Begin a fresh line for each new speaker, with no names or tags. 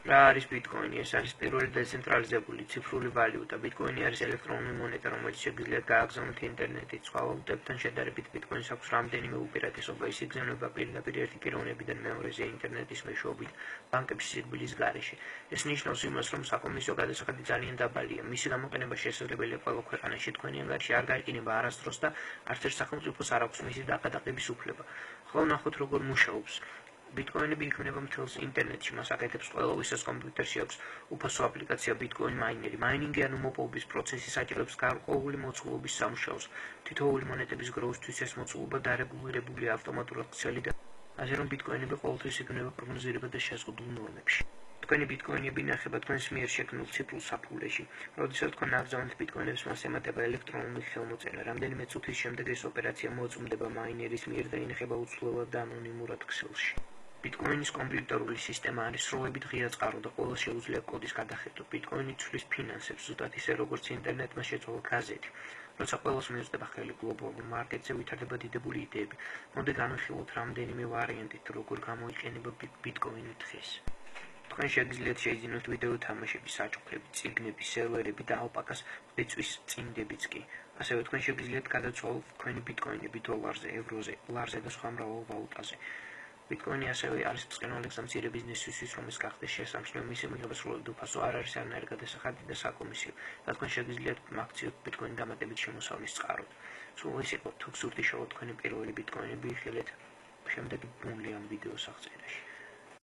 რა არის ბიტკოინი? ეს არის პირველი დეცენტრალიზებული ციფრული ვალუტა. ბიტკოინი არის ელექტრონული მონეტა, რომელიც შეგიძლიათ გააგზავნოთ ინტერნეტით. სხვა ვალუტებთან შედარებით ბიტკოინს აქვს რამდენიმე უპირატესობა. ის იგზავნება პირდაპირ ერთი პიროვნებიდან მეორეზე ინტერნეტის მეშვეობით ბანკების სირბილის გარეშე. ეს ნიშნავს იმას, რომ საკომისიო გადასახადი ძალიან დაბალია. მისი გამოყენება შესაძლებელია ყველა ქვეყანაში. თქვენი ანგარიში არ გაიყინება არასდროს და არც ერთ სახელმწიფოს არ აქვს მისი დაკადაყების უფლება. ხოლო ვნახოთ როგორ მუშაობს. ბიტკოინები იქმნება მთელს ინტერნეტში, მას აკეთებს ყველა ვისაც კომპიუტერში აქვს უფასო აპლიკაცია ბიტკოინ მაინერი. მაინინგი ანუ მოპოვების პროცესი საჭიროებს გარკვეული მოცულობის სამუშაოს. თითოეული მონეტების გროვისთვის ეს მოცულობა დარეგულირებულია ავტომატურად ქსელით, ასე რომ ბიტკოინები ყოველთვის იქნება პროგნოზირება და შეზღუდულ ნორმებში. თქვენი ბიტკოინები ინახება თქვენს მიერ შექმნილ ციფრულ საფულეში. როდესაც თქვენ აგზავნებთ ბიტკოინებს, მას ემატება ელექტრონული ხელმოწერა. რამდენიმე წუთის შემდეგ ეს ოპერაცია მოწმდება მაინერის მიერ და ინახება უცვლელად და ანონიმურად ქსელში. ბიტკოინის კომპიუტერული სისტემა არის სროლებით ღია წყარო და ყოველს შეუძლია კოდის გადახედვა. ბიტკოინი ცვლის ფინანსებს, ზუსტად ისე როგორც ინტერნეტმა შეცვალა გაზეთი. როცა ყველას მიეწოდება ხელი გლობალურ მარკეტზე, ვითარდება დიდებული იდეები. მოდი განვიხილოთ რამდენიმე ვარიანტით, როგორ გამოიყენება ბიტკოინი დღეს. თქვენ შეგიძლიათ შეიძინოთ ვიდეო თამაშები, საჩუქრები, წიგნები, სერვერები და ალპაკას ღვთის წინდებიც კი. ასევე თქვენ შეგიძლიათ გადაცვალოთ თქვენი ბიტკოინები დოლარზე, ევროზე, ლარზე და სხვა მრავალ ვალუტაზე. ბიტკოინი ასევე არის ბრწყინვალე გზამცირე ბიზნესისთვის, რომ ეს გახდეს შესამჩნევი. მისი მიღება სრულად უფასო არ არის არანაირი გადასახადი და საკომისიო, და თქვენ შეგიძლიათ აქციოთ ბიტკოინ დამატებით შემოსავლის წყაროდ. სულ ეს იყო, თუ გსურთ იშოვოთ თქვენი პირველი ბიტკოინები, იხილეთ შემდეგი ბმული ამ ვიდეოს აღწერაში.